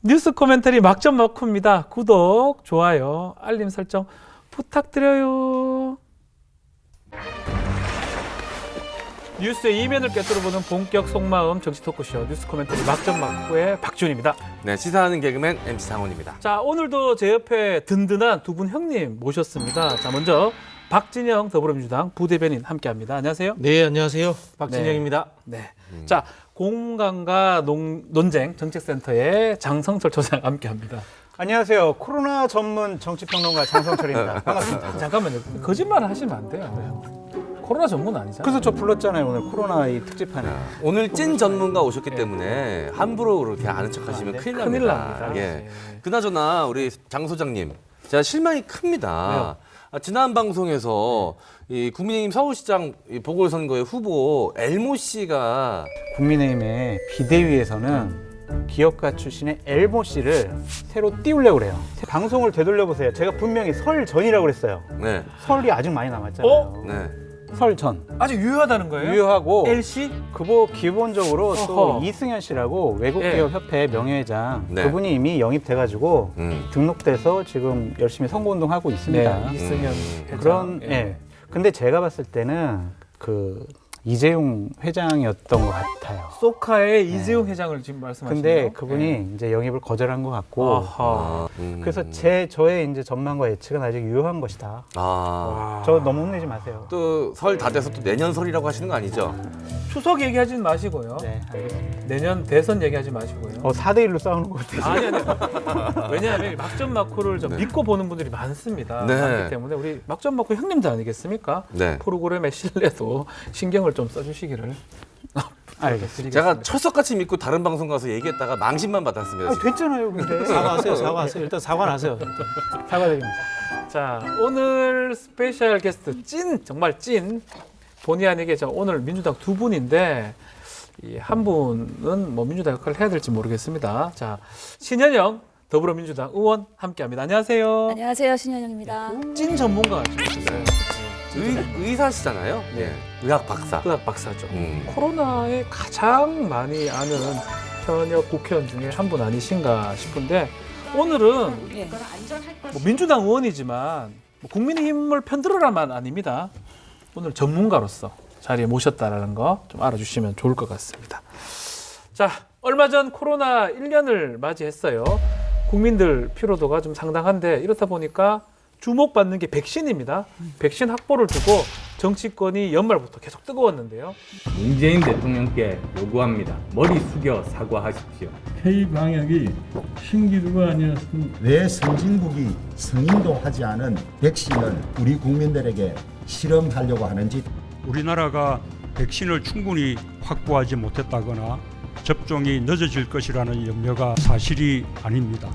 뉴스 코멘터리 막점 막후입니다. 구독, 좋아요, 알림 설정 부탁드려요. 뉴스의 이면을 꿰뚫어보는 본격 속마음 정치 토크쇼 뉴스 코멘터리 막점 막후의 박지훈입니다. 네, 시사하는 개그맨 MC 상훈입니다. 자, 오늘도 제 옆에 든든한 두 분 형님 모셨습니다. 자, 먼저 박진영 더불어민주당 부대변인 함께합니다. 안녕하세요. 네, 안녕하세요. 박진영입니다. 네. 자, 공감과 논쟁 정책센터의 장성철 조장 함께합니다. 안녕하세요. 코로나 전문 정치평론가 장성철입니다. 반갑습니다. 잠깐만요. 거짓말을 하시면 안 돼요. 코로나 전문 아니잖아요. 그래서 저 불렀잖아요. 오늘 코로나 이 특집판에. 오늘 찐 전문가 오셨기 때문에 함부로 그렇게 아는 척하시면 큰일 납니다. 큰일 납니다. 예. 예. 그나저나 우리 장 소장님, 제가 실망이 큽니다. 왜요? 지난 방송에서 이 국민의힘 서울시장 보궐선거의 후보 엘모 씨가 국민의힘의 비대위에서는 기업가 출신의 엘모 씨를 새로 띄우려고 그래요. 방송을 되돌려보세요. 제가 분명히 설 전이라고 그랬어요. 네, 설이 아직 많이 남았잖아요. 네. 설 전. 아직 유효하다는 거예요? 유효하고 LC? 기본적으로 또 어허. 이승현 씨라고 외국기업협회 명예회장 네. 그분이 이미 영입돼가지고 등록돼서 지금 열심히 선거운동하고 있습니다. 네, 이승현 회장. 그런 예. 근데 제가 봤을 때는 그 이재용 회장이었던 것 같아요. 소카의 이재용 회장을 지금 말씀하시는 근데 거예요? 그분이 이제 영입을 거절한 것 같고 아하. 그래서 저의 이제 전망과 예측은 아직 유효한 것이다. 저 너무 혼내지 마세요. 또 설 다 돼서 또 내년 설이라고 하시는 거 아니죠? 추석 얘기하지 마시고요. 네, 알겠습니다. 내년 대선 얘기하지 마시고요. 4대1로 싸우는 것 같아요. 아니. 왜냐하면 막점 막후를 좀 믿고 보는 분들이 많습니다. 네. 많기 때문에 우리 막점 막후 형님들 아니겠습니까? 네. 프로그램의 신뢰도 신경을 좀 써주시기를. 알겠습니다. 제가 철석같이 믿고 다른 방송 가서 얘기했다가 망신만 받았습니다. 지금. 됐잖아요, 근데. 사과하세요. 일단 사과하세요. 사과드립니다. 자, 오늘 스페셜 게스트 정말 찐 본의 아니게 오늘 민주당 두 분인데 이 한 분은 뭐 민주당 역할을 해야 될지 모르겠습니다. 자, 신현영 더불어민주당 의원 함께합니다. 안녕하세요. 안녕하세요, 신현영입니다. 찐 전문가가 있어요. 의사시잖아요. 네. 의학 박사. 의학 박사죠. 음. 코로나에 가장 많이 아는 현역 국회의원 중에 한 분 아니신가 싶은데 오늘은 예. 뭐 민주당 의원이지만 뭐 국민의힘을 편들어라만 아닙니다. 오늘 전문가로서 자리에 모셨다라는 거 좀 알아주시면 좋을 것 같습니다. 자, 얼마 전 코로나 1년을 맞이했어요. 국민들 피로도가 좀 상당한데 이렇다 보니까 주목받는 게 백신입니다. 백신 확보를 두고 정치권이 연말부터 계속 뜨거웠는데요. 문재인 대통령께 요구합니다. 머리 숙여 사과하십시오. K-방역이 신기루가 아니었으면 왜 선진국이 승인도 하지 않은 백신을 우리 국민들에게 실험하려고 하는지 우리나라가 백신을 충분히 확보하지 못했다거나 접종이 늦어질 것이라는 염려가 사실이 아닙니다.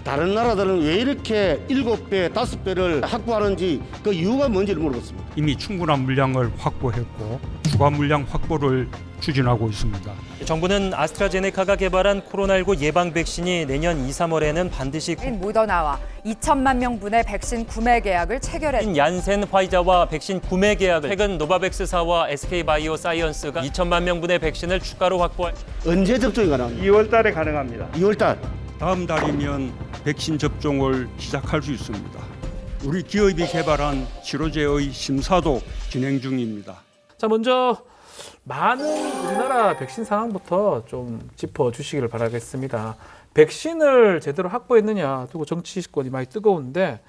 다른 나라들은 왜 이렇게 7배, 5배를 확보하는지 그 이유가 뭔지를 모르겠습니다. 이미 충분한 물량을 확보했고 추가 물량 확보를 추진하고 있습니다. 정부는 아스트라제네카가 개발한 코로나19 예방 백신이 내년 2, 3월에는 반드시 모더나와 2천만 명분의 백신 구매 계약을 체결했습니다. 얀센 화이자와 백신 구매 계약을 최근 노바백스사와 SK바이오사이언스가 2천만 명분의 백신을 추가로 확보. 언제 접종이 가능합니까? 2월 달에 가능합니다. 2월 달. 다음 달이면 백신 접종을 시작할 수 있습니다. 우리 기업이 개발한 치료제의 심사도 진행 중입니다. 자, 먼저 많은 우리나라 백신 상황부터 좀 짚어주시기를 바라겠습니다. 백신을 제대로 확보했느냐 두고 정치권이 많이 뜨거운데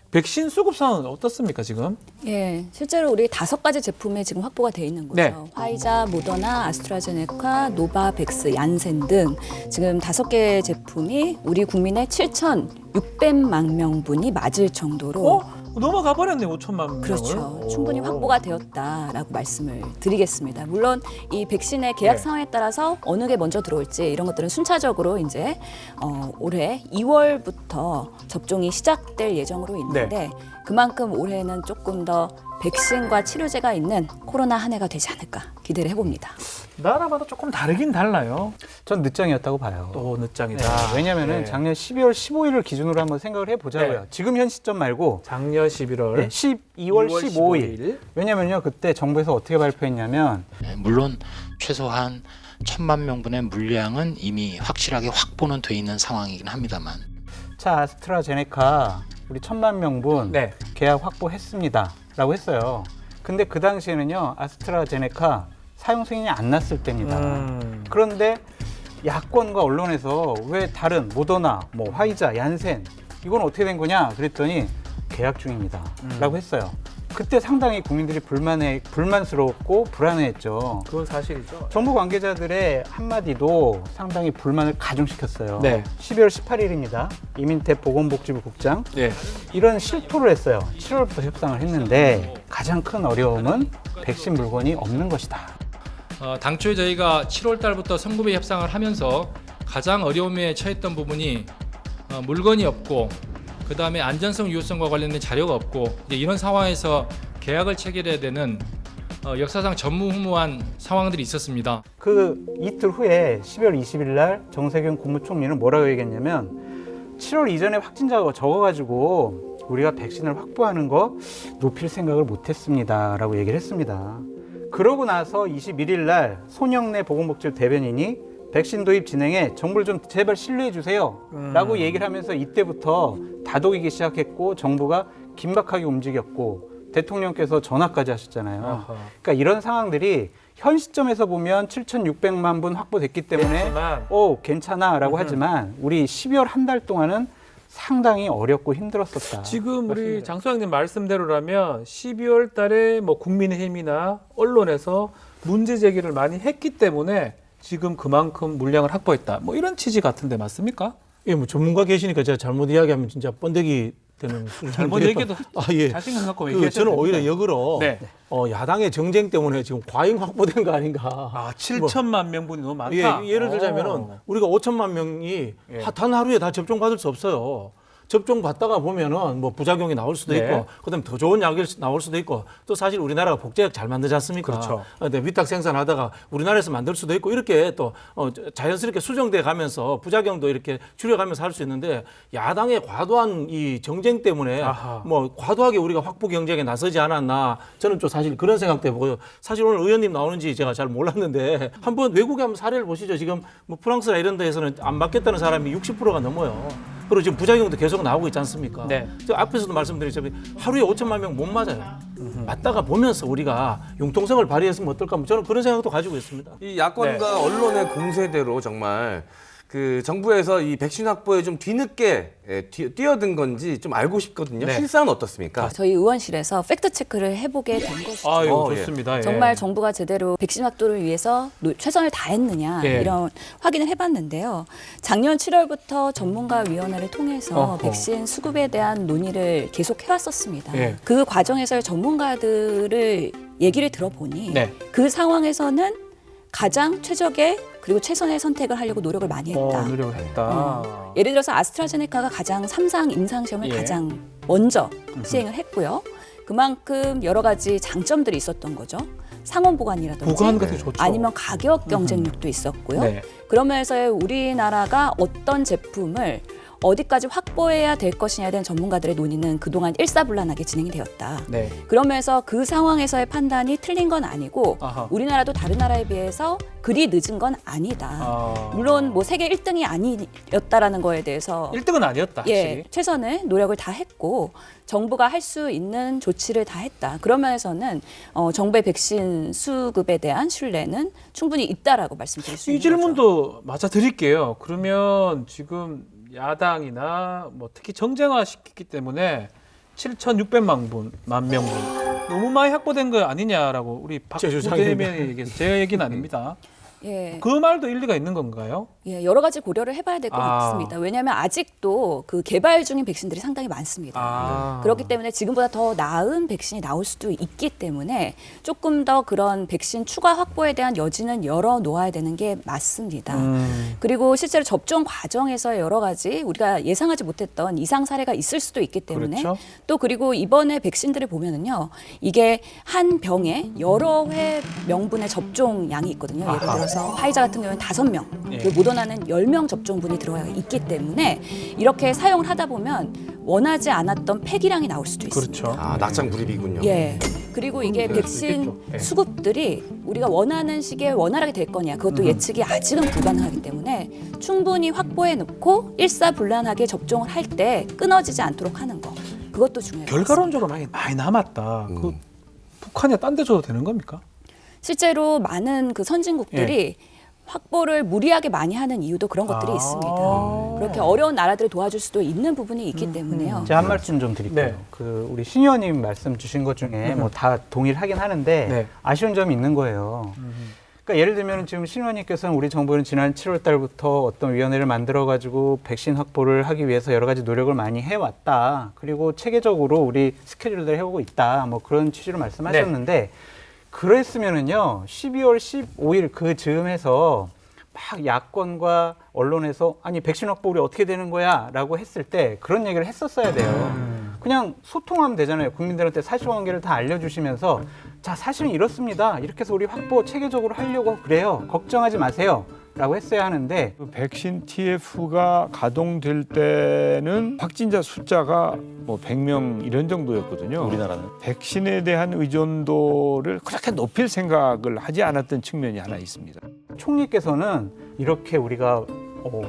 백신 수급 상황은 어떻습니까 지금? 예, 실제로 우리 5가지 제품이 지금 확보가 돼 있는 거죠. 네. 화이자, 모더나, 아스트라제네카, 노바백스, 얀센 등 지금 5개 제품이 우리 국민의 7,600만 명분이 맞을 정도로 넘어가 버렸네 5천만 명을. 그렇죠. 충분히 확보가 되었다라고 말씀을 드리겠습니다. 물론 이 백신의 계약 네. 상황에 따라서 어느 게 먼저 들어올지 이런 것들은 순차적으로 이제 올해 2월부터 접종이 시작될 예정으로 있는데 그만큼 올해는 조금 더 백신과 치료제가 있는 코로나 한 해가 되지 않을까 기대를 해봅니다. 나라마다 조금 다르긴 달라요. 전 늦장이었다고 봐요. 또 늦장이다. 네, 왜냐하면 네. 작년 12월 15일을 기준으로 한번 생각을 해보자고요. 네. 지금 현 시점 말고 작년 11월 네, 12월 15일. 왜냐면요 그때 정부에서 어떻게 발표했냐면 물론 최소한 1,000만 명분의 물량은 이미 확실하게 확보는 돼 있는 상황이긴 합니다만. 자, 아스트라제네카 우리 1,000만 명분 네. 계약 확보했습니다라고 했어요. 근데 그 당시에는요, 아스트라제네카 사용 승인이 안 났을 때입니다. 그런데 야권과 언론에서 왜 다른 모더나, 뭐 화이자, 얀센 이건 어떻게 된 거냐 그랬더니 계약 중입니다라고 했어요. 그때 상당히 국민들이 불만스러웠고 불안해했죠. 그건 사실이죠. 정부 관계자들의 한마디도 상당히 불만을 가중시켰어요. 네. 12월 18일입니다. 이민태 보건복지부 국장 네. 이런 실토를 했어요. 7월부터 협상을 했는데 가장 큰 어려움은 백신 물건이 없는 것이다. 당초에 저희가 7월 달부터 성구매 협상을 하면서 가장 어려움에 처했던 부분이 물건이 없고 그다음에 안전성 유효성과 관련된 자료가 없고 이제 이런 상황에서 계약을 체결해야 되는 역사상 전무후무한 상황들이 있었습니다. 그 이틀 후에 12월 20일 날 정세균 국무총리는 뭐라고 얘기했냐면 7월 이전에 확진자가 적어가지고 우리가 백신을 확보하는 거 높일 생각을 못했습니다라고 얘기를 했습니다. 그러고 나서 21일 날 손영래 보건복지부 대변인이 백신 도입 진행에 정부를 좀 제발 신뢰해 주세요 라고 얘기를 하면서 이때부터 다독이기 시작했고 정부가 긴박하게 움직였고 대통령께서 전화까지 하셨잖아요. 아하. 그러니까 이런 상황들이 현 시점에서 보면 7,600만 분 확보됐기 때문에 괜찮아 라고 하지만 우리 12월 한 달 동안은 상당히 어렵고 힘들었었다. 지금 우리 장 소장님 말씀대로라면 12월 달에 뭐 국민의힘이나 언론에서 문제 제기를 많이 했기 때문에 지금 그만큼 물량을 확보했다. 뭐 이런 취지 같은데 맞습니까? 예, 뭐 전문가 계시니까 제가 잘못 이야기하면 진짜 번데기 되는 수준인데요. 잘못 얘기해도 예. 자신감 갖고 그 얘기하셔도 저는 오히려 됩니다. 역으로 네. 야당의 정쟁 때문에 지금 과잉 확보된 거 아닌가. 아, 7천만 명분이 너무 많다. 예, 예를 들자면은 우리가 5천만 명이 단 하루에 다 접종 받을 수 없어요. 접종 받다가 보면은 뭐 부작용이 나올 수도 네. 있고, 그다음에 더 좋은 약이 나올 수도 있고, 또 사실 우리나라가 복제약 잘 만들지 않습니까? 그렇죠. 근데 위탁 생산하다가 우리나라에서 만들 수도 있고 이렇게 또 자연스럽게 수정돼 가면서 부작용도 이렇게 줄여가면서 할 수 있는데 야당의 과도한 이 정쟁 때문에 아하. 뭐 과도하게 우리가 확보 경쟁에 나서지 않았나 저는 좀 사실 그런 생각도 해보고요. 사실 오늘 의원님 나오는지 제가 잘 몰랐는데 한번 외국에 한번 사례를 보시죠. 지금 뭐 프랑스나 이런 데에서는 안 맞겠다는 사람이 60%가 넘어요. 그리고 지금 부작용도 계속 나오고 있지 않습니까? 네. 저 앞에서도 말씀드렸지만 하루에 5천만 명 못 맞아요. 맞다가 보면서 우리가 융통성을 발휘했으면 어떨까? 저는 그런 생각도 가지고 있습니다. 이 야권과 언론의 공세대로 정말 그 정부에서 이 백신 확보에 좀 뒤늦게 뛰어든 건지 좀 알고 싶거든요. 네. 실상은 어떻습니까? 저희 의원실에서 팩트 체크를 해보게 된 것이죠. 아유, 좋습니다. 예. 정말 정부가 제대로 백신 확보를 위해서 최선을 다했느냐 예. 이런 확인을 해봤는데요. 작년 7월부터 전문가위원회를 통해서 어허. 백신 수급에 대한 논의를 계속 해왔었습니다. 예. 그 과정에서 전문가들을 얘기를 들어보니 네. 그 상황에서는 가장 최적의 그리고 최선의 선택을 하려고 노력을 많이 했다. 노력을 했다. 예를 들어서 아스트라제네카가 가장 3상 임상시험을 예. 가장 먼저 시행을 했고요. 그만큼 여러 가지 장점들이 있었던 거죠. 상온 보관이라든지 보관 같은 게 좋죠. 아니면 가격 경쟁력도 있었고요. 네. 그러면서 우리나라가 어떤 제품을 어디까지 확보해야 될 것이냐에 대한 전문가들의 논의는 그동안 일사불란하게 진행이 되었다. 네. 그러면서 그 상황에서의 판단이 틀린 건 아니고 아하. 우리나라도 다른 나라에 비해서 그리 늦은 건 아니다. 물론 뭐 세계 1등이 아니었다라는 거에 대해서 1등은 아니었다. 예, 확실히. 최선의 노력을 다 했고 정부가 할 수 있는 조치를 다 했다. 그런 면에서는 정부의 백신 수급에 대한 신뢰는 충분히 있다라고 말씀드릴 수 이 있는 거죠. 질문도 맞아 드릴게요. 그러면 지금 야당이나 뭐 특히 정쟁화 시켰기 때문에 7,600만 명분 너무 많이 확보된 거 아니냐라고 우리 박 부대변인이 얘기해서 제 얘기는 아닙니다. 예. 그 말도 일리가 있는 건가요? 예, 여러 가지 고려를 해봐야 될 것 같습니다. 왜냐하면 아직도 그 개발 중인 백신들이 상당히 많습니다. 그렇기 때문에 지금보다 더 나은 백신이 나올 수도 있기 때문에 조금 더 그런 백신 추가 확보에 대한 여지는 열어놓아야 되는 게 맞습니다. 그리고 실제로 접종 과정에서 여러 가지 우리가 예상하지 못했던 이상 사례가 있을 수도 있기 때문에 그렇죠. 또 그리고 이번에 백신들을 보면은요, 이게 한 병에 여러 회 명분의 접종량이 있거든요. 예를 들어서 화이자 같은 경우는 5명, 그리고 모더나는 10명 접종분이 들어가 있기 때문에 이렇게 사용을 하다 보면 원하지 않았던 폐기량이 나올 수도 있습니다. 그렇죠. 아, 낙장 불입이군요. 예. 그리고 이게 백신 있겠죠. 수급들이 우리가 원하는 시기에 원활하게 될 거냐 그것도 예측이 아직은 불가능하기 때문에 충분히 확보해 놓고 일사불란하게 접종을 할 때 끊어지지 않도록 하는 거 그것도 중요해요. 결과론적으로 많이 남았다. 그 북한이 딴 데 줘도 되는 겁니까? 실제로 많은 그 선진국들이 확보를 무리하게 많이 하는 이유도 그런 것들이 있습니다. 그렇게 어려운 나라들을 도와줄 수도 있는 부분이 있기 때문에요. 제가 한 말씀 좀 드릴게요. 네. 그 우리 신 의원님 말씀 주신 것 중에 뭐 다 동의를 하긴 하는데 네. 아쉬운 점이 있는 거예요. 그러니까 예를 들면 지금 신 의원님께서는 우리 정부는 지난 7월 달부터 어떤 위원회를 만들어 가지고 백신 확보를 하기 위해서 여러 가지 노력을 많이 해왔다. 그리고 체계적으로 우리 스케줄들을 해오고 있다. 뭐 그런 취지로 말씀하셨는데 그랬으면은요 12월 15일 그 즈음에서 막 야권과 언론에서 아니 백신 확보 우리 어떻게 되는 거야라고 했을 때 그런 얘기를 했었어야 돼요. 그냥 소통하면 되잖아요. 국민들한테 사실관계를 다 알려주시면서 자 사실은 이렇습니다. 이렇게 해서 우리 확보 체계적으로 하려고 그래요. 걱정하지 마세요. 라고 했어야 하는데 백신 TF가 가동될 때는 확진자 숫자가 뭐 100명 이런 정도였거든요. 우리나라는 백신에 대한 의존도를 그렇게 높일 생각을 하지 않았던 측면이 하나 있습니다. 총리께서는 이렇게 우리가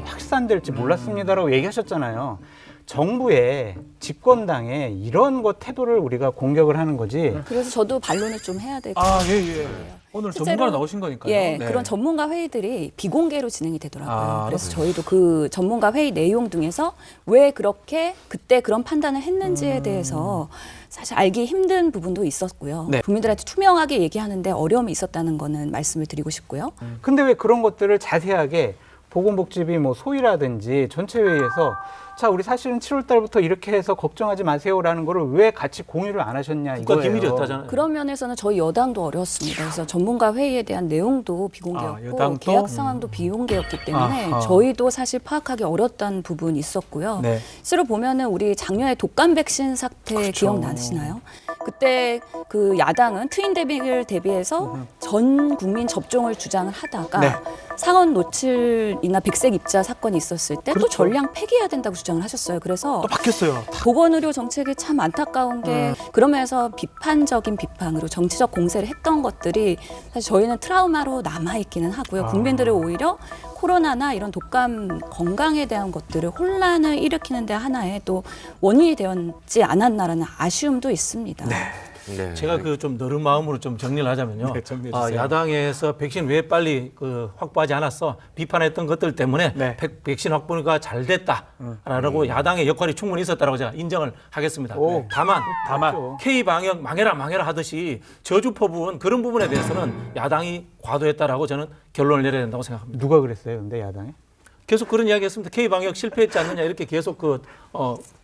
확산될지 몰랐습니다라고 얘기하셨잖아요. 정부의 집권당에 이런 거 태도를 우리가 공격을 하는 거지. 그래서 저도 반론을 좀 해야 될 것 아, 같아요. 예. 오늘 전문가로 나오신 거니까요. 예, 네. 그런 전문가 회의들이 비공개로 진행이 되더라고요. 아, 그래서 저희도 그 전문가 회의 내용 중에서 왜 그렇게 그때 그런 판단을 했는지에 대해서 사실 알기 힘든 부분도 있었고요. 네. 국민들한테 투명하게 얘기하는데 어려움이 있었다는 거는 말씀을 드리고 싶고요. 근데 왜 그런 것들을 자세하게 보건복지비 뭐 소위라든지 전체 회의에서 자 우리 사실은 7월 달부터 이렇게 해서 걱정하지 마세요라는 거를 왜 같이 공유를 안 하셨냐 이거예요. 국가 기밀이었다잖아요. 그런 면에서는 저희 여당도 어려웠습니다. 그래서 전문가 회의에 대한 내용도 비공개였고 여당도? 계약 상황도 비공개였기 때문에 아하. 저희도 사실 파악하기 어려웠던 부분이 있었고요. 네. 실제로 보면은 우리 작년에 독감 백신 사태 기억나시나요? 그때 그 야당은 트윈 데뷔를 대비해서 전 국민 접종을 주장을 하다가 네. 상원 노출이나 백색 입자 사건이 있었을 때 또 그렇죠. 전량 폐기해야 된다고 주장을 하셨어요. 그래서 또 바뀌었어요. 보건의료 정책이 참 안타까운 게 그러면서 비판적인 비판으로 정치적 공세를 했던 것들이 사실 저희는 트라우마로 남아있기는 하고요. 국민들을 오히려 코로나나 이런 독감 건강에 대한 것들을 혼란을 일으키는 데 하나의 또 원인이 되었지 않았나라는 아쉬움도 있습니다. 네. 제가 그 좀 너른 마음으로 좀 정리를 하자면요. 네, 정리해 주세요. 야당에서 백신 왜 빨리 그 확보하지 않았어 비판했던 것들 때문에 네. 백신 확보가 잘 됐다라고 야당의 역할이 충분히 있었다라고 제가 인정을 하겠습니다. 다만 K 방역 망해라 하듯이 저주 퍼부은 그런 부분에 대해서는 야당이 과도했다라고 저는 결론을 내려야 된다고 생각합니다. 누가 그랬어요? 근데 야당에? 계속 그런 이야기했습니다. K 방역 실패했지 않느냐 이렇게 계속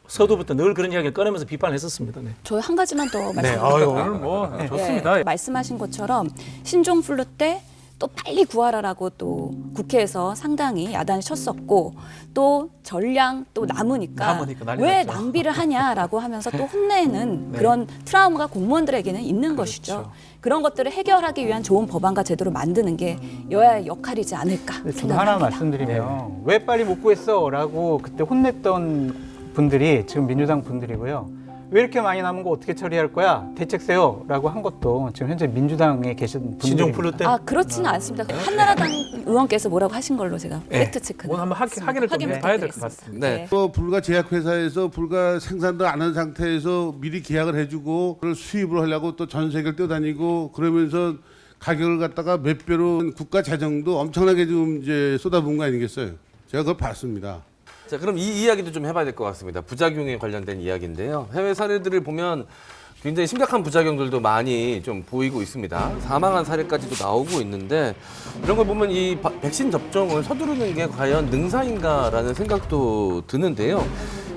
서두부터 늘 그런 이야기를 꺼내면서 비판을 했었습니다. 네. 저희 한 가지만 더 네. 말씀드릴게요. 오늘 뭐 좋습니다. 말씀하신 것처럼 신종플루 때 또 빨리 구하라라고 또 국회에서 상당히 야단을 쳤었고 또 전량 또 남으니까 난리 왜 났죠. 낭비를 하냐라고 하면서 또 혼내는 그런 트라우마가 공무원들에게는 있는 것이죠. 그런 것들을 해결하기 위한 좋은 법안과 제도를 만드는 게 여야의 역할이지 않을까 저도 하나 생각합니다. 말씀드리면 왜 빨리 못 구했어? 라고 그때 혼냈던 분들이 지금 민주당 분들이고요. 왜 이렇게 많이 남은 거 어떻게 처리할 거야? 대책 세요. 라고 한 것도 지금 현재 민주당에 계신 분들입니다. 신종플루 때 그렇지는 않습니다. 한나라당 의원께서 뭐라고 하신 걸로 제가 팩트 체크. 오늘 한번 확인을 좀 해봐야 될 것 같습니다. 네. 불가 제약회사에서 불가 생산도 안 한 상태에서 미리 계약을 해주고 그걸 수입을 하려고 또 전 세계를 뛰어다니고 그러면서 가격을 갖다가 몇 배로 국가 재정도 엄청나게 지금 이제 쏟아부은 거 아니겠어요? 제가 그걸 봤습니다. 자, 그럼 이 이야기도 좀 해봐야 될 것 같습니다. 부작용에 관련된 이야기인데요. 해외 사례들을 보면 굉장히 심각한 부작용들도 많이 좀 보이고 있습니다. 사망한 사례까지도 나오고 있는데 이런 걸 보면 이 백신 접종을 서두르는 게 과연 능사인가라는 생각도 드는데요.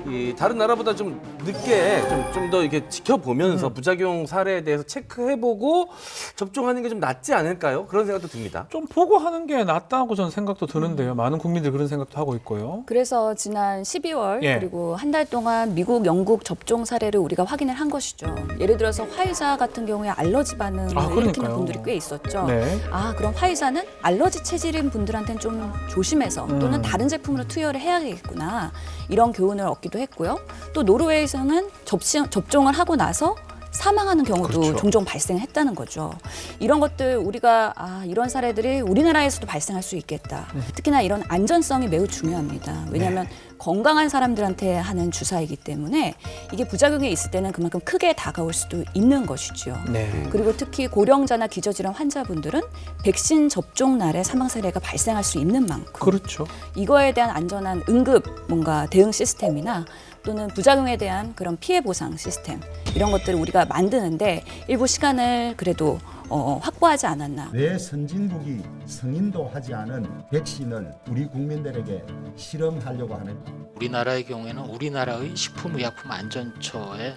이 다른 나라보다 좀 늦게 좀 더 이렇게 지켜보면서 부작용 사례에 대해서 체크해보고 접종하는 게 좀 낫지 않을까요? 그런 생각도 듭니다. 좀 보고 하는 게 낫다고 저는 생각도 드는데요. 많은 국민들이 그런 생각도 하고 있고요. 그래서 지난 12월 예. 그리고 한 달 동안 미국, 영국 접종 사례를 우리가 확인을 한 것이죠. 예를 들어서 화이자 같은 경우에 알러지 반응을 일으키는 그러니까요. 분들이 꽤 있었죠. 네. 그럼 화이자는 알러지 체질인 분들한테는 좀 조심해서 또는 다른 제품으로 투여를 해야겠구나. 이런 교훈을 얻기도 했고요. 또 노르웨이에서는 접종을 하고 나서 사망하는 경우도 그렇죠. 종종 발생했다는 거죠. 이런 것들 우리가 이런 사례들이 우리나라에서도 발생할 수 있겠다. 특히나 이런 안전성이 매우 중요합니다. 왜냐하면 건강한 사람들한테 하는 주사이기 때문에 이게 부작용이 있을 때는 그만큼 크게 다가올 수도 있는 것이죠. 네. 그리고 특히 고령자나 기저질환 환자분들은 백신 접종 날에 사망 사례가 발생할 수 있는 만큼 그렇죠. 이거에 대한 안전한 응급 뭔가 대응 시스템이나 또는 부작용에 대한 그런 피해 보상 시스템 이런 것들을 우리가 만드는데 일부 시간을 그래도 확보하지 않았나. 왜 선진국이 승인도 하지 않은 백신을 우리 국민들에게 실험하려고 하는 우리나라의 경우에는 우리나라의 식품의약품안전처의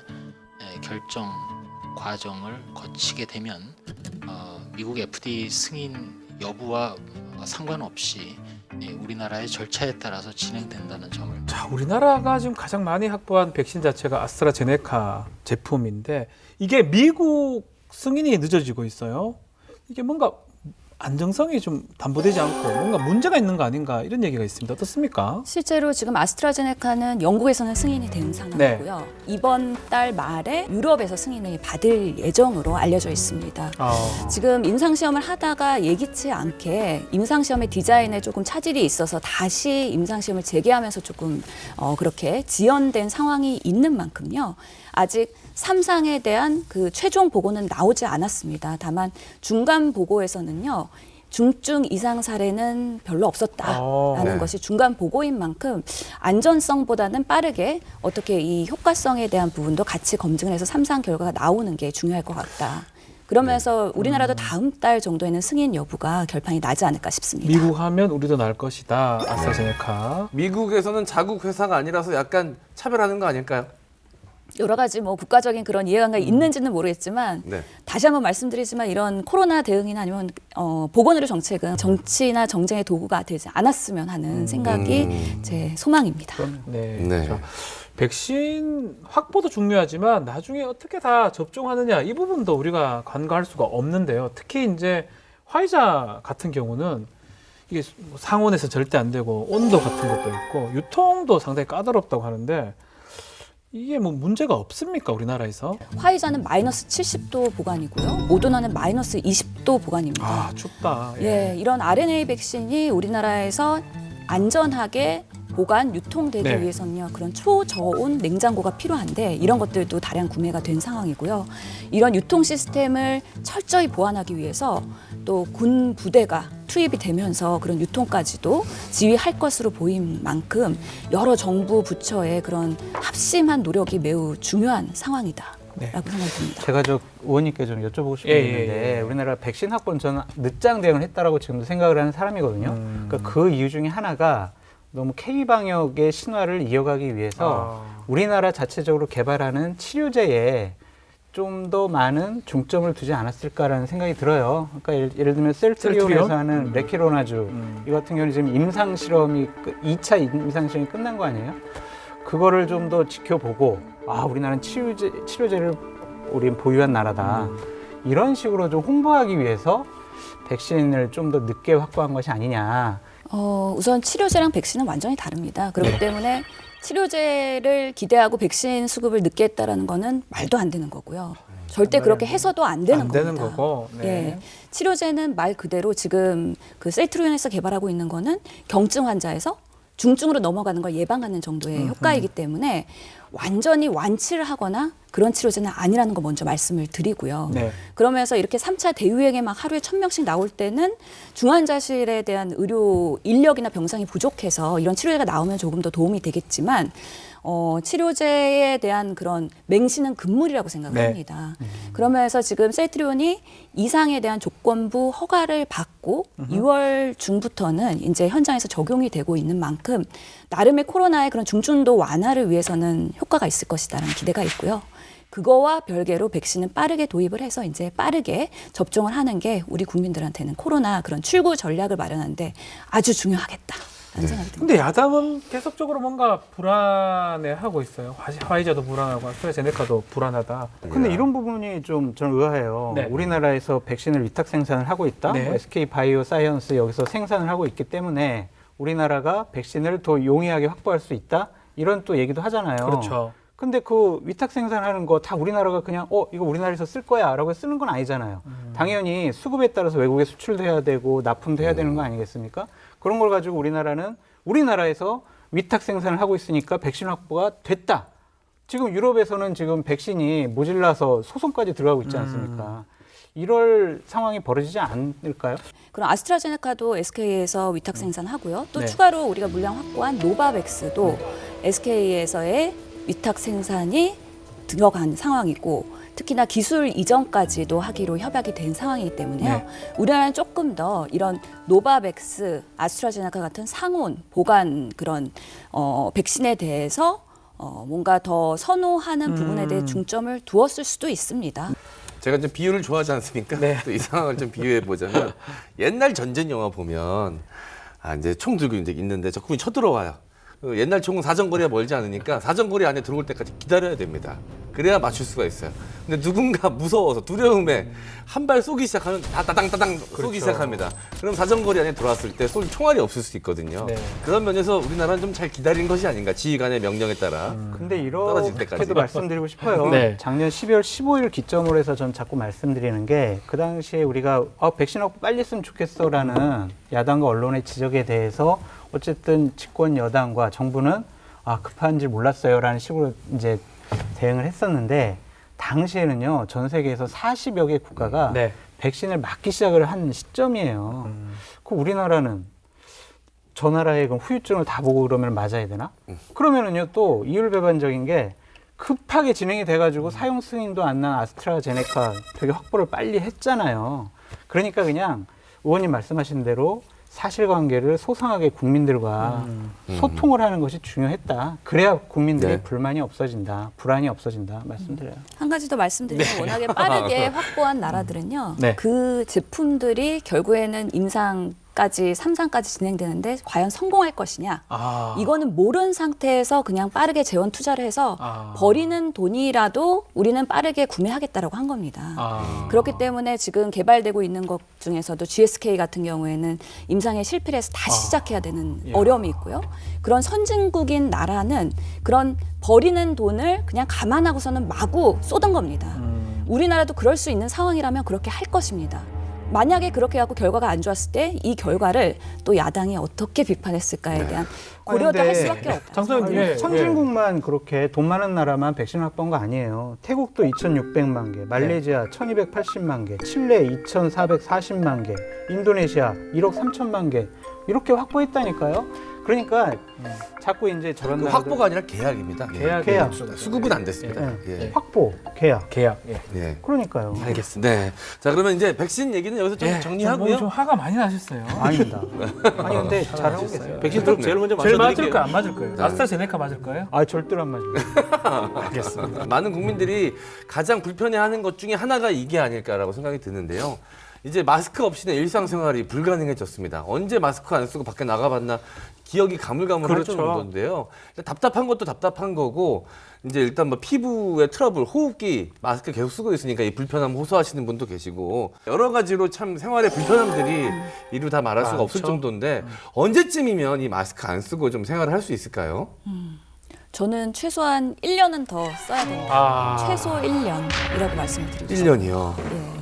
결정 과정을 거치게 되면 미국 FDA 승인 여부와 상관없이 우리나라의 절차에 따라서 진행된다는 점을. 자, 우리나라가 지금 가장 많이 확보한 백신 자체가 아스트라제네카 제품인데 이게 미국 승인이 늦어지고 있어요. 이게 뭔가 안정성이 좀 담보되지 않고 뭔가 문제가 있는 거 아닌가 이런 얘기가 있습니다. 어떻습니까? 실제로 지금 아스트라제네카는 영국에서는 승인이 된 상황이고요. 이번 달 말에 유럽에서 승인을 받을 예정으로 알려져 있습니다. 지금 임상시험을 하다가 예기치 않게 임상시험의 디자인에 조금 차질이 있어서 다시 임상시험을 재개하면서 조금 그렇게 지연된 상황이 있는 만큼요. 아직 3상에 대한 그 최종 보고는 나오지 않았습니다. 다만 중간 보고에서는요. 중증 이상 사례는 별로 없었다라는 것이 중간 보고인 만큼 안전성보다는 빠르게 어떻게 이 효과성에 대한 부분도 같이 검증을 해서 3상 결과가 나오는 게 중요할 것 같다. 그러면서 우리나라도 다음 달 정도에는 승인 여부가 결판이 나지 않을까 싶습니다. 미국 하면 우리도 날 것이다. 아스트라제네카. 미국에서는 자국 회사가 아니라서 약간 차별하는 거 아닐까요? 여러 가지 뭐 국가적인 그런 이해관계가 있는지는 모르겠지만 다시 한번 말씀드리지만 이런 코로나 대응이나 아니면 보건의료 정책은 정치나 정쟁의 도구가 되지 않았으면 하는 생각이 제 소망입니다. 네. 자, 백신 확보도 중요하지만 나중에 어떻게 다 접종하느냐 이 부분도 우리가 간과할 수가 없는데요. 특히 이제 화이자 같은 경우는 이게 상온에서 절대 안 되고 온도 같은 것도 있고 유통도 상당히 까다롭다고 하는데 이게 뭐 문제가 없습니까 우리나라에서? 화이자는 마이너스 70도 보관이고요. 모더나는 마이너스 20도 보관입니다. 아 춥다. 예, 이런 RNA 백신이 우리나라에서 안전하게 보관, 유통되기 위해서는요. 그런 초저온 냉장고가 필요한데 이런 것들도 다량 구매가 된 상황이고요. 이런 유통 시스템을 철저히 보완하기 위해서 또 군 부대가 투입이 되면서 그런 유통까지도 지휘할 것으로 보인 만큼 여러 정부 부처의 그런 합심한 노력이 매우 중요한 상황이다. 라고 생각이 듭니다. 제가 의원님께 좀 여쭤보고 싶은 게 있는데 우리나라 백신 확보는 저는 늦장 대응을 했다라고 지금도 생각을 하는 사람이거든요. 그러니까 그 이유 중에 하나가 너무 K방역의 신화를 이어가기 위해서 우리나라 자체적으로 개발하는 치료제에 좀 더 많은 중점을 두지 않았을까라는 생각이 들어요. 그러니까 예를 들면 셀트리온에서 하는 레키로나주 이 같은 경우는 지금 임상 실험이 2차 임상 실험이 끝난 거 아니에요? 그거를 좀 더 지켜보고 우리나라는 치료제를 우린 보유한 나라다. 이런 식으로 좀 홍보하기 위해서 백신을 좀 더 늦게 확보한 것이 아니냐. 우선 치료제랑 백신은 완전히 다릅니다. 그렇기 때문에 치료제를 기대하고 백신 수급을 늦게 했다라는 거는 말도 안 되는 거고요. 절대 그렇게 해서도 안 되는 겁니다. 되는 거고. 예, 치료제는 말 그대로 지금 그 셀트리온에서 개발하고 있는 거는 경증 환자에서 중증으로 넘어가는 걸 예방하는 정도의 효과이기 때문에 완전히 완치를 하거나 그런 치료제는 아니라는 거 먼저 말씀을 드리고요. 그러면서 이렇게 3차 대유행에 막 하루에 1,000명씩 나올 때는 중환자실에 대한 의료 인력이나 병상이 부족해서 이런 치료제가 나오면 조금 더 도움이 되겠지만 치료제에 대한 그런 맹신은 금물이라고 생각을 합니다. 그러면서 지금 셀트리온이 이상에 대한 조건부 허가를 받고 2월 중부터는 이제 현장에서 적용이 되고 있는 만큼 나름의 코로나의 그런 중증도 완화를 위해서는 효과가 있을 것이다라는 기대가 있고요. 그거와 별개로 백신은 빠르게 도입을 해서 이제 빠르게 접종을 하는 게 우리 국민들한테는 코로나 그런 출구 전략을 마련하는데 아주 중요하겠다. 생각이 듭니다. 근데 야당은 계속적으로 뭔가 불안해하고 있어요. 화이자도 불안하고 아스트라제네카도 불안하다. 근데 이런 부분이 좀 저는 의아해요. 우리나라에서 백신을 위탁 생산을 하고 있다. SK 바이오 사이언스 여기서 생산을 하고 있기 때문에 우리나라가 백신을 더 용이하게 확보할 수 있다. 이런 또 얘기도 하잖아요. 그렇죠. 근데 그 위탁 생산하는 거 다 우리나라가 그냥 이거 우리나라에서 쓸 거야라고 쓰는 건 아니잖아요. 당연히 수급에 따라서 외국에 수출도 해야 되고 납품도 해야 되는 거 아니겠습니까? 그런 걸 가지고 우리나라는 우리나라에서 위탁 생산을 하고 있으니까 백신 확보가 됐다. 지금 유럽에서는 지금 백신이 모질라서 소송까지 들어가고 있지 않습니까? 이럴 상황이 벌어지지 않을까요? 그럼 아스트라제네카도 SK에서 위탁 생산하고요. 또 네. 추가로 우리가 물량 확보한 노바백스도 SK에서의 위탁 생산이 들어간 상황이고 특히나 기술 이전까지도 하기로 협약이 된 상황이기 때문에요. 네. 우리나라는 조금 더 이런 노바백스, 아스트라제네카 같은 상온, 보관 그런 백신에 대해서 뭔가 더 선호하는 부분에 대해 중점을 두었을 수도 있습니다. 제가 좀 비유를 좋아하지 않습니까? 네. 또 이 상황을 좀 비유해 보자면 옛날 전쟁 영화 보면 이제 총 들고 이제 있는데 적군이 쳐들어와요. 그 옛날 총은 사정거리가 멀지 않으니까 사정거리 안에 들어올 때까지 기다려야 됩니다. 그래야 맞출 수가 있어요. 근데 누군가 무서워서 두려움에 한 발 쏘기 시작하면 따당 쏘기 시작합니다. 그럼 사정거리 안에 들어왔을 때 쏠 총알이 없을 수 있거든요. 네. 그런 면에서 우리나라는 좀 잘 기다린 것이 아닌가, 지휘관의 명령에 따라. 근데 떨어질 때까지. 이렇게도 말씀드리고 싶어요. 네. 작년 12월 15일 기점으로 해서 전 자꾸 말씀드리는 게 그 당시에 우리가 백신 확보 빨리 했으면 좋겠어라는 야당과 언론의 지적에 대해서 어쨌든 집권 여당과 정부는 급한 줄 몰랐어요라는 식으로 이제 대응을 했었는데 당시에는요 전 세계에서 40여 개 국가가 네. 백신을 맞기 시작을 한 시점이에요. 그 우리나라는 저 나라의 그 후유증을 다 보고 그러면 맞아야 되나? 그러면은요 또 이율배반적인 게 급하게 진행이 돼가지고 사용 승인도 안 난 아스트라제네카 되게 확보를 빨리 했잖아요. 그러니까 그냥 의원님 말씀하신 대로 사실관계를 소상하게 국민들과 소통을 하는 것이 중요했다. 그래야 국민들의 네. 불만이 없어진다, 불안이 없어진다 말씀드려요. 한 가지 더 말씀드리면 워낙에 빠르게 확보한 나라들은요. 네. 그 제품들이 결국에는 임상까지 3상까지 진행되는데 과연 성공할 것이냐. 이거는 모르는 상태에서 그냥 빠르게 재원 투자를 해서 버리는 돈이라도 우리는 빠르게 구매하겠다라고 한 겁니다. 그렇기 때문에 지금 개발되고 있는 것 중에서도 GSK 같은 경우에는 임상에 실패를 해서 다시 시작해야 되는 어려움이 있고요. 그런 선진국인 나라는 그런 버리는 돈을 그냥 감안하고서는 마구 쏟은 겁니다. 우리나라도 그럴 수 있는 상황이라면 그렇게 할 것입니다. 만약에 그렇게 해갖고 결과가 안 좋았을 때 이 결과를 또 야당이 어떻게 비판했을까에 대한 고려도 할 수밖에 없다. 장소연님, 선진국만 그렇게 돈 많은 나라만 백신 확보한 거 아니에요. 태국도 2,600만 개, 말레이시아 1,280만 개, 칠레 2,440만 개, 인도네시아 1억 3천만 개 이렇게 확보했다니까요. 그러니까 자꾸 이제 저런 그 나라들 확보가 아니라 계약입니다. 계약. 수급은 안 됐습니다. 예. 확보, 계약. 예. 그러니까요. 알겠습니다. 네. 자, 그러면 이제 백신 얘기는 여기서 좀 정리하고요. 좀 화가 많이 나셨어요. 아닙니다. 아니 근데 잘하고 계세요. 백신 들어 제일 먼저 제일 맞을 맞춰드릴게요. 거예요, 안 맞을 거예요? 아스트라제네카 맞을 거예요? 절대로 안 맞아요. 알겠습니다. 많은 국민들이 가장 불편해하는 것 중에 하나가 이게 아닐까라고 생각이 드는데요. 이제 마스크 없이는 일상생활이 불가능해졌습니다. 언제 마스크 안 쓰고 밖에 나가봤나 기억이 가물가물할 정도인데요. 답답한 것도 답답한 거고 이제 일단 뭐 피부의 트러블, 호흡기 마스크 계속 쓰고 있으니까 이 불편함 호소하시는 분도 계시고 여러 가지로 참 생활의 불편함들이 이루 다 말할 수가 없을 정도인데 언제쯤이면 이 마스크 안 쓰고 좀 생활을 할 수 있을까요? 저는 최소한 1년은 더 써야 됩니다. 최소 1년이라고 말씀을 드리고 싶습니다. 1년이요. 예.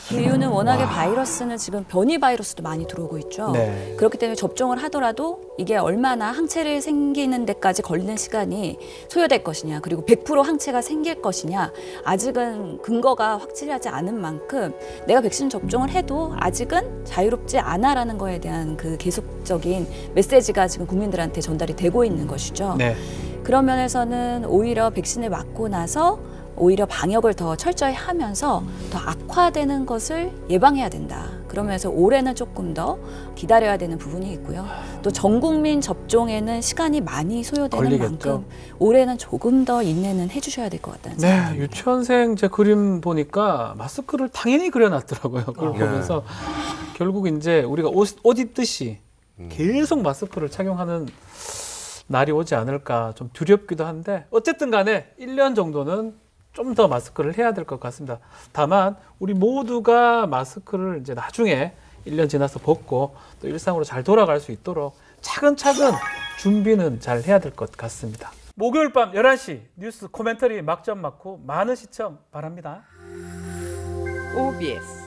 그 이유는 워낙에 바이러스는 지금 변이 바이러스도 많이 들어오고 있죠. 네. 그렇기 때문에 접종을 하더라도 이게 얼마나 항체를 생기는 데까지 걸리는 시간이 소요될 것이냐, 그리고 100% 항체가 생길 것이냐, 아직은 근거가 확실하지 않은 만큼 내가 백신 접종을 해도 아직은 자유롭지 않아라는 거에 대한 그 계속적인 메시지가 지금 국민들한테 전달이 되고 있는 것이죠. 네. 그런 면에서는 오히려 백신을 맞고 나서 오히려 방역을 더 철저히 하면서 더 악화되는 것을 예방해야 된다. 그러면서 올해는 조금 더 기다려야 되는 부분이 있고요. 또 전 국민 접종에는 시간이 많이 소요되는 걸리겠죠. 만큼 올해는 조금 더 인내는 해주셔야 될 것 같다는 생각이 듭니다. 유치원생 제 그림 보니까 마스크를 당연히 그려놨더라고요. 그걸 보면서 결국 이제 우리가 옷 입듯이 계속 마스크를 착용하는 날이 오지 않을까 좀 두렵기도 한데 어쨌든 간에 1년 정도는 좀 더 마스크를 해야 될 것 같습니다. 다만 우리 모두가 마스크를 이제 나중에 1년 지나서 벗고 또 일상으로 잘 돌아갈 수 있도록 차근차근 준비는 잘 해야 될 것 같습니다. 목요일 밤 11시 뉴스 코멘터리 막점 막후 많은 시청 바랍니다. OBS